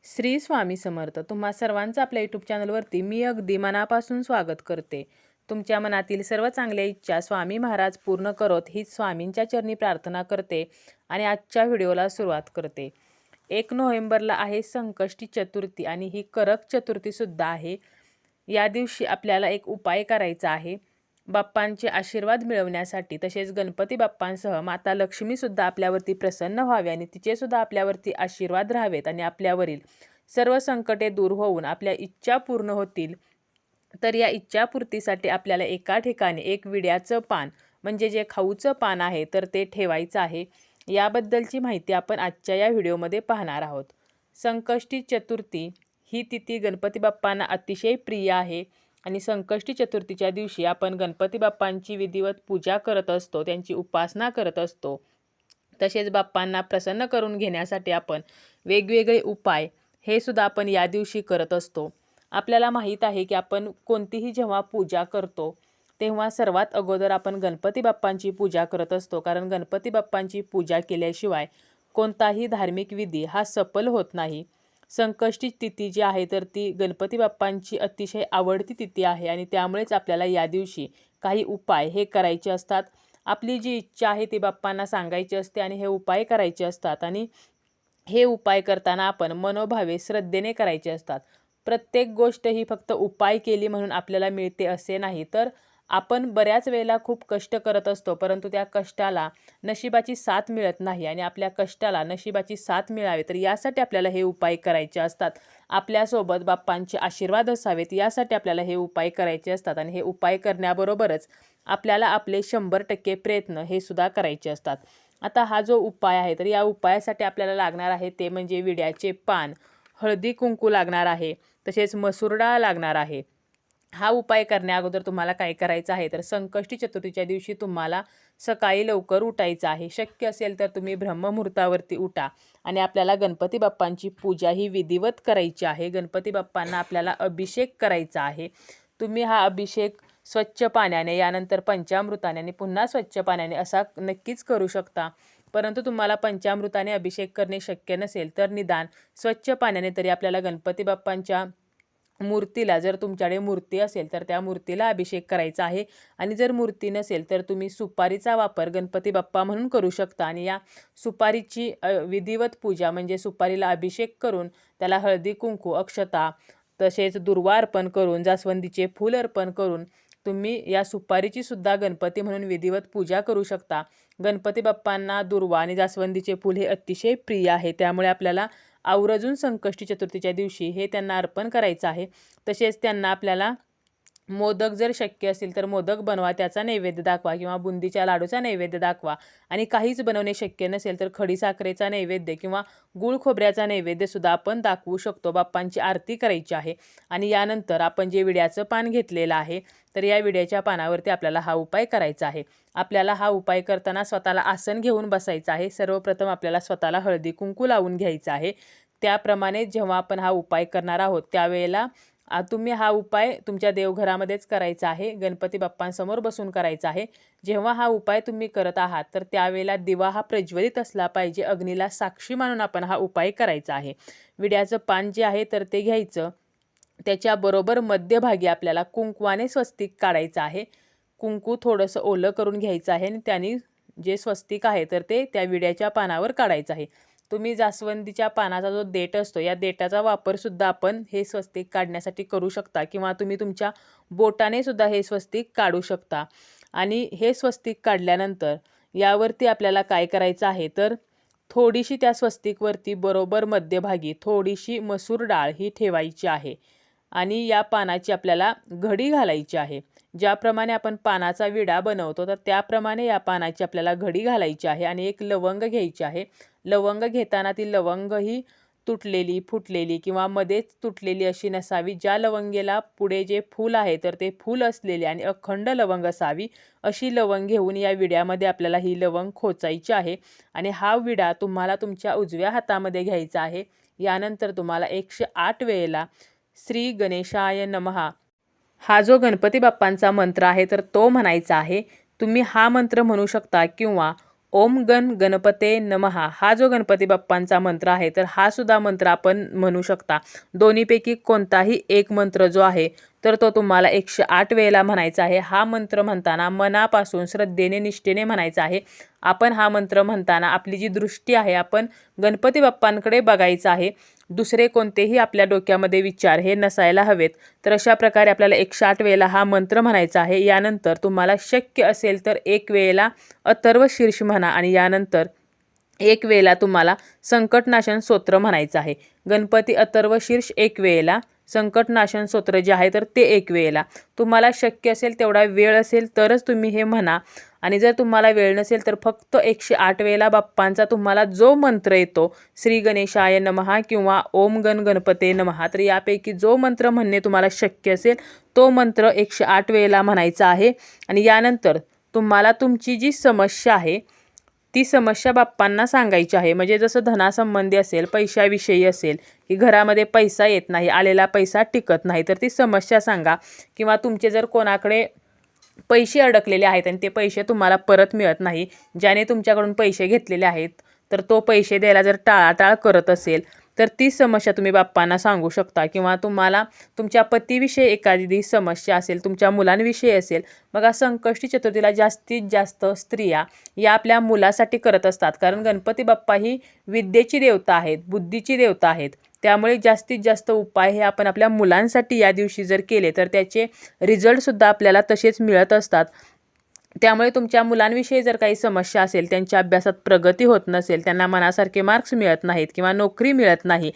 श्री स्वामी समर्थ. तुम्हा सर्वांचं आपल्या यूट्यूब चॅनलवरती मी अगदी मनापासून स्वागत करते. तुमच्या मनातील सर्व चांगल्या इच्छा स्वामी महाराज पूर्ण करोत हीच स्वामींच्या चरणी प्रार्थना करते आणि आजच्या व्हिडिओला सुरुवात करते. 1 नोव्हेंबरला आहे संकष्टी चतुर्थी आणि ही करक चतुर्थीसुद्धा आहे. या दिवशी आपल्याला एक उपाय करायचा आहे. बाप्पांचे आशीर्वाद मिळवण्यासाठी, तसेच गणपती बाप्पांसह माता लक्ष्मीसुद्धा आपल्यावरती प्रसन्न व्हावे आणि तिचेसुद्धा आपल्यावरती आशीर्वाद राहावेत आणि आपल्यावरील सर्व संकटे दूर होऊन आपल्या इच्छा पूर्ण होतील. तर या इच्छापूर्तीसाठी आपल्याला एका ठिकाणी एक विड्याचं पान म्हणजे जे खाऊचं पान आहे तर ते ठेवायचं आहे. याबद्दलची माहिती आपण आजच्या या व्हिडिओमध्ये पाहणार आहोत. संकष्टी चतुर्थी ही तिथी गणपती बाप्पांना अतिशय प्रिय आहे आणि संकष्टी चतुर्थीच्या दिवशी आपण गणपती बाप्पांची विधिवत पूजा करत असतो, त्यांची उपासना करत असतो. तसेच बाप्पांना प्रसन्न करून घेण्यासाठी आपण वेगवेगळे उपाय हे सुद्धा आपण या दिवशी करत असतो. आपल्याला माहीत आहे की आपण कोणतीही जेव्हा पूजा करतो तेव्हा सर्वात अगोदर आपण गणपती बाप्पांची पूजा करत असतो, कारण गणपती बाप्पांची पूजा केल्याशिवाय कोणताही धार्मिक विधी हा सफल होत नाही. संकष्टी तिथी जी आहे तर ती गणपती बाप्पांची अतिशय आवडती तिथी आहे आणि त्यामुळेच आपल्याला या दिवशी काही उपाय हे करायचे असतात. आपली जी इच्छा आहे ती बाप्पांना सांगायची असते आणि हे उपाय करायचे असतात आणि हे उपाय करताना आपण मनोभावे श्रद्धेने करायचे असतात. प्रत्येक गोष्ट ही फक्त उपाय केली म्हणून आपल्याला मिळते असे नाही, तर आपण बऱ्याच वेळेला खूप कष्ट करत असतो, परंतु त्या कष्टाला नशिबाची साथ मिळत नाही आणि आपल्या कष्टाला नशिबाची साथ मिळावी तर यासाठी आपल्याला हे उपाय करायचे असतात. आपल्यासोबत बाप्पांचे आशीर्वाद असावेत यासाठी आपल्याला हे उपाय करायचे असतात आणि हे उपाय करण्याबरोबरच आपल्याला आपले 100% प्रयत्न हे सुद्धा करायचे असतात. आता हा जो उपाय आहे तर या उपायासाठी आपल्याला लागणार आहे ते म्हणजे विड्याचे पान, हळदी कुंकू लागणार आहे, तसेच मसूर डाळ लागणार आहे. हा उपाय करण्याअगोदर तुम्हाला काय करायचं आहे तर संकष्टी चतुर्थीच्या दिवशी तुम्हाला सकाळी लवकर उठायचं आहे. शक्य असेल तर तुम्ही ब्रह्ममुहूर्तावरती उठा आणि आपल्याला गणपती बाप्पांची पूजा ही विधिवत करायची आहे. गणपती बाप्पांना आपल्याला अभिषेक करायचा आहे. तुम्ही हा अभिषेक स्वच्छ पाण्याने, यानंतर पंचामृताने आणि पुन्हा स्वच्छ पाण्याने असा नक्कीच करू शकता. परंतु तुम्हाला पंचामृताने अभिषेक करणे शक्य नसेल तर निदान स्वच्छ पाण्याने तरी आपल्याला गणपती बाप्पांच्या मूर्तीला, जर तुमच्याकडे मूर्ती असेल तर त्या मूर्तीला अभिषेक करायचा आहे आणि जर मूर्ती नसेल तर तुम्ही सुपारीचा वापर गणपती बाप्पा म्हणून करू शकता आणि या सुपारीची विधिवत पूजा म्हणजे सुपारीला अभिषेक करून त्याला हळदी कुंकू, अक्षता तसेच दुर्वा अर्पण करून, जास्वंदीचे फूल अर्पण करून तुम्ही या सुपारीची सुद्धा गणपती म्हणून विधिवत पूजा करू शकता. गणपती बाप्पांना दुर्वा आणि जास्वंदीचे फूल हे अतिशय प्रिय आहे, त्यामुळे आपल्याला आवर्जून संकष्टी चतुर्थीच्या दिवशी हे त्यांना अर्पण करायचं आहे. तसेच त्यांना आपल्याला मोदक जर शक्य असेल तर मोदक बनवा, त्याचा नैवेद्य दाखवा किंवा बुंदीच्या लाडूचा नैवेद्य दाखवा आणि काहीच बनवणे शक्य नसेल तर खडीसाखरेचा नैवेद्य किंवा गूळ खोबऱ्याचा नैवेद्यसुद्धा आपण दाखवू शकतो. बाप्पांची आरती करायची आहे आणि यानंतर आपण जे विड्याचं पान घेतलेलं आहे तर या विड्याच्या पानावरती आपल्याला हा उपाय करायचा आहे. आपल्याला हा उपाय करताना स्वतःला आसन घेऊन बसायचं आहे. सर्वप्रथम आपल्याला स्वतःला हळदी कुंकू लावून घ्यायचं आहे. त्याप्रमाणे जेव्हा आपण हा उपाय करणार आहोत त्यावेळेला तुम्ही हा उपाय तुमच्या देवघरामध्येच करायचा आहे, गणपती बाप्पांसमोर बसून करायचा आहे. जेव्हा हा उपाय तुम्ही करत आहात तर त्यावेळेला दिवा हा प्रज्वलित असला पाहिजे, अग्नीला साक्षी मानून आपण हा उपाय करायचा आहे. विड्याचं पान जे आहे तर ते घ्यायचं, त्याच्याबरोबर मध्यभागी आपल्याला कुंकवाने स्वस्तिक काढायचं आहे. कुंकू थोडंसं ओलं करून घ्यायचं आहे आणि त्यांनी जे स्वस्तिक आहे तर ते त्या विड्याच्या पानावर काढायचं आहे. तुम्ही जास्वंदीच्या पानाचा जो देठ असतो या देठाचा वापरसुद्धा आपण हे स्वस्तिक काढण्यासाठी करू शकता किंवा तुम्ही तुमच्या बोटाने सुद्धा हे स्वस्तिक काढू शकता. आणि हे स्वस्तिक काढल्यानंतर यावरती आपल्याला काय करायचं आहे तर थोडीशी त्या स्वस्तिकवरती बरोबर मध्यभागी थोडीशी मसूर डाळ ही ठेवायची आहे आणि या पानाची आपल्याला घडी घालायची आहे. ज्याप्रमाणे आपण पानाचा विडा बनवतो तर त्याप्रमाणे या पानाची आपल्याला घडी घालायची आहे आणि एक लवंग घ्यायची आहे. लवंग घेताना ती लवंग ही तुटलेली, फुटलेली किंवा मध्येच तुटलेली अशी नसावी. ज्या लवंगेला पुढे जे फूल आहे तर ते फूल असलेले आणि अखंड लवंग असावी, अशी लवंग घेऊन या विड्यामध्ये आपल्याला ही लवंग खोचायची आहे आणि हा विडा तुम्हाला तुमच्या उजव्या हातामध्ये घ्यायचा आहे. यानंतर तुम्हाला 108 वेळेला श्री गणेशाय नमः हा जो गणपती बाप्पांचा मंत्र आहे तर तो म्हणायचा आहे. तुम्ही हा मंत्र म्हणू शकता किंवा ओम गण गणपते नमहा हा जो गणपती बाप्पांचा मंत्र आहे तर हा सुद्धा मंत्र आपण म्हणू शकता. दोन्हीपैकी कोणताही एक मंत्र जो आहे तर तो तुम्हाला 108 वेळेला म्हणायचा आहे. हा मंत्र म्हणताना मनापासून श्रद्धेने निष्ठेने म्हणायचा आहे. आपण हा मंत्र म्हणताना आपली जी दृष्टी आहे आपण गणपती बाप्पांकडे बघायचं आहे. दुसरे कोणतेही आपल्या डोक्यामध्ये विचार हे नसायला हवेत. तर अशा प्रकारे आपल्याला 108 वेळेला हा मंत्र म्हणायचा आहे. यानंतर तुम्हाला शक्य असेल तर एक वेळेला अथर्व शीर्ष म्हणा आणि यानंतर एक वेळेला तुम्हाला संकटनाशन स्तोत्र म्हणायचं आहे. गणपती अथर्व शीर्ष एक वेळेला, संकटनाशन स्तोत्र जे आहे तर ते एक वेळेला. तुम्हाला शक्य असेल तेवढा वेळ असेल तरच तुम्ही हे म्हणा आणि जर तुम्हाला वेळ नसेल तर फक्त 108 वेळेला बाप्पांचा तुम्हाला जो मंत्र येतो श्री गणेशाय नमः किंवा ओम गण गणपते नमः तर यापैकी जो मंत्र म्हणणे तुम्हाला शक्य असेल तो मंत्र 108 वेळेला म्हणायचा आहे. आणि यानंतर तुम्हाला तुमची जी समस्या आहे ती समस्या बाप्पांना सांगायची आहे. म्हणजे जसं धनासंबंधी असेल, पैशाविषयी असेल की घरामध्ये पैसा येत नाही, आलेला पैसा टिकत नाही तर ती समस्या सांगा. किंवा तुमचे जर कोणाकडे पैसे अडकलेले आहेत आणि ते पैसे तुम्हाला परत मिळत नाही, ज्याने तुमच्याकडून पैसे घेतलेले आहेत तर तो पैसे द्यायला जर टाळाटाळ करत असेल तर ती समस्या तुम्ही बाप्पांना सांगू शकता. किंवा तुम्हाला तुमच्या पतीविषयी एखादी समस्या असेल, तुमच्या मुलांविषयी असेल. बघा संकष्टी चतुर्थीला जास्तीत जास्त स्त्रिया या आपल्या मुलासाठी करत असतात, कारण गणपती बाप्पा ही विद्येची देवता आहेत, बुद्धीची देवता आहेत. त्यामुळे जास्तीत जास्त उपाय हे आपण आपल्या मुलांसाठी या दिवशी जर केले तर त्याचे रिझल्टसुद्धा आपल्याला तसेच मिळत असतात. त्यामुळे तुमच्या मुलांविषयी जर काही समस्या असेल, त्यांच्या अभ्यासात प्रगती होत नसेल, त्यांना मनासारखे मार्क्स मिळत नाहीत किंवा नोकरी मिळत नाही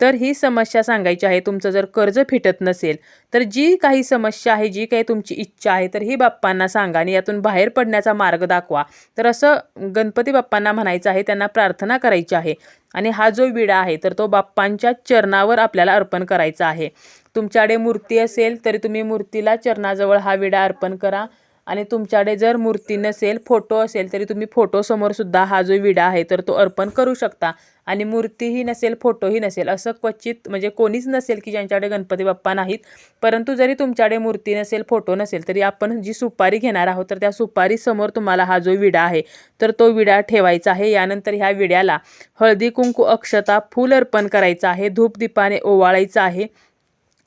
तर ही समस्या सांगायची आहे. तुमचं जर कर्ज फिटत नसेल तर जी काही समस्या आहे, जी काही तुमची इच्छा आहे तर ही बाप्पांना सांगा आणि यातून बाहेर पडण्याचा मार्ग दाखवा. तर असं गणपती बाप्पांना म्हणायचं आहे, त्यांना प्रार्थना करायची आहे. आणि हा जो विडा आहे तर तो बाप्पांच्या चरणावर आपल्याला अर्पण करायचा आहे. तुमच्याकडे मूर्ती असेल तरी तुम्ही मूर्तीला चरणाजवळ हा विडा अर्पण करा. आणि तुमच्याकडे जर मूर्ती नसेल, फोटो असेल तरी तुम्ही फोटोसमोर सुद्धा हा जो विडा आहे तर तो अर्पण करू शकता. आणि मूर्तीही नसेल, फोटोही नसेल, असं क्वचित म्हणजे कोणीच नसेल की ज्यांच्याकडे गणपती बाप्पा नाहीत. परंतु जरी तुमच्याकडे मूर्ती नसेल, फोटो नसेल तरी आपण जी सुपारी घेणार आहोत तर त्या सुपारीसमोर तुम्हाला हा जो विडा आहे तर तो विडा ठेवायचा आहे. यानंतर ह्या विड्याला हळदी कुंकू अक्षता फूल अर्पण करायचं आहे, धूपदीपाने ओवाळायचं आहे.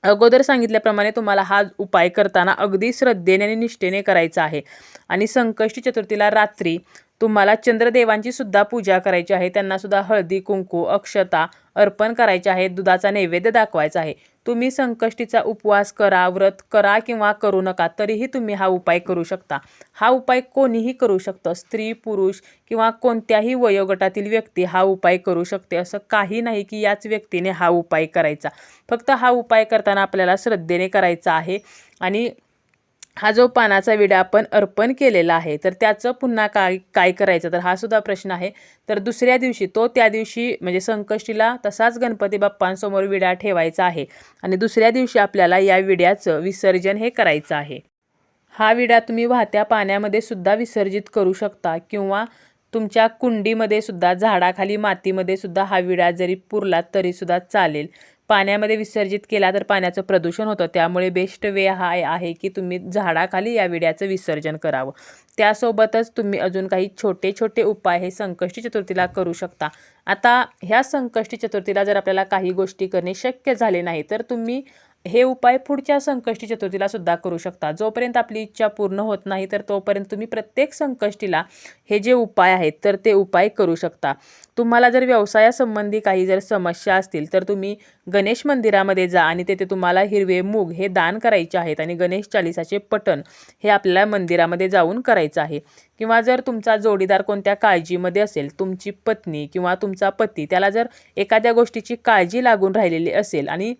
अगोदर सांगितल्याप्रमाणे तुम्हाला हा उपाय करताना अगदी श्रद्धेने आणि निष्ठेने करायचा आहे. आणि संकष्टी चतुर्थीला रात्री तुम्हाला चंद्रदेवांची सुद्धा पूजा करायची आहे. त्यांना सुद्धा हळदी कुंकू अक्षता अर्पण करायचे आहे, दुधाचा नैवेद्य दाखवायचा आहे. तुम्ही संकष्टीचा उपवास करा, व्रत करा किंवा करू नका तरीही तुम्ही हा उपाय करू शकता. हा उपाय कोणीही करू शकतं, स्त्री पुरुष किंवा कोणत्याही वयोगटातील व्यक्ती हा उपाय करू शकते. असं काही नाही की याच व्यक्तीने हा उपाय करायचा. फक्त हा उपाय करताना आपल्याला श्रद्धेने करायचा आहे. आणि हा जो पानाचा विडा आपण अर्पण केलेला आहे तर त्याचं पुन्हा काय करायचं तर हा सुद्धा प्रश्न आहे. तर दुसऱ्या दिवशी त्या दिवशी म्हणजे संकष्टीला तसाच गणपती बाप्पांसमोर विडा ठेवायचा आहे आणि दुसऱ्या दिवशी आपल्याला या विड्याचं विसर्जन हे करायचं आहे. हा विडा तुम्ही वाहत्या पाण्यामध्ये सुद्धा विसर्जित करू शकता किंवा तुमच्या कुंडीमध्ये सुद्धा, झाडाखाली मातीमध्ये सुद्धा हा विडा जरी पुरला तरी सुद्धा चालेल. पाण्यामध्ये विसर्जित केला तर पाण्याचं प्रदूषण होतं, त्यामुळे बेस्ट वे हा आहे की तुम्ही झाडाखाली या विड्याचं विसर्जन करावं. त्यासोबतच तुम्ही अजून काही छोटे छोटे उपाय हे संकष्टी चतुर्थीला करू शकता. आता ह्या संकष्टी चतुर्थीला जर आपल्याला काही गोष्टी करणे शक्य झाले नाही तर तुम्ही हे उपाय पुढच्या संकष्टी चतुर्थीला सुद्धा करू शकता. जोपर्यंत आपली इच्छा पूर्ण होत नाही तर तोपर्यंत तुम्ही प्रत्येक संकष्टीला हे जे उपाय आहेत तर ते उपाय करू शकता. तुम्हाला जर व्यवसायासंबंधी काही जर समस्या असतील तर तुम्ही गणेश मंदिरामध्ये जा आणि तेथे तुम्हाला हिरवे मूग हे दान करायचे आहेत आणि गणेश चालिसाचे पठण हे आपल्याला मंदिरामध्ये जाऊन करायचं आहे. किंवा जर तुमचा जोडीदार कोणत्या काळजीमध्ये असेल, तुमची पत्नी किंवा तुमचा पती, त्याला जर एखाद्या गोष्टीची काळजी लागून राहिलेली असेल आणि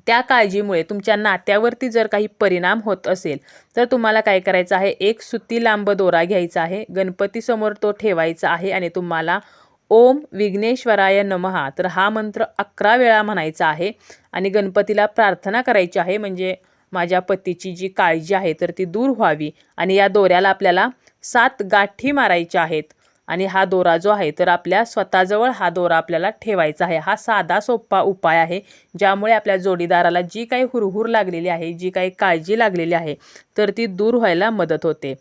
त्या काळजीमुळे तुमच्या नात्यावरती जर काही परिणाम होत असेल तर तुम्हाला काय करायचं आहे, एक सुती लांब दोरा घ्यायचा आहे, गणपतीसमोर तो ठेवायचा आहे आणि तुम्हाला ओम विघ्नेश्वराय नमः तर हा मंत्र 11 वेळा म्हणायचा आहे आणि गणपतीला प्रार्थना करायची आहे. म्हणजे माझ्या पतीची जी काळजी आहे तर ती दूर व्हावी. आणि या दोऱ्याला आपल्याला 7 गाठी मारायच्या आहेत आणि हा दोरा जो आहे तर आपल्या स्वतःजवळ हा दोरा आपल्याला ठेवायचा आहे. हा साधा सोपा उपाय आहे ज्यामुळे आपल्या जोडीदाराला जी काही हुरहुर लागलेली आहे, जी काही काळजी लागलेली आहे तर ती दूर व्हायला मदत होते.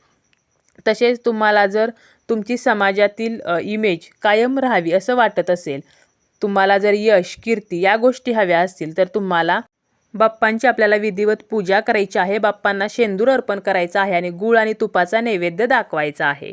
तसेच तुम्हाला जर तुमची समाजातील इमेज कायम राहावी असं वाटत असेल, तुम्हाला जर यश, कीर्ती या गोष्टी हव्या असतील, तर तुम्हाला बाप्पांची आपल्याला विधिवत पूजा करायची आहे. बाप्पांना शेंदूर अर्पण करायचा आहे आणि गूळ आणि तुपाचा नैवेद्य दाखवायचा आहे.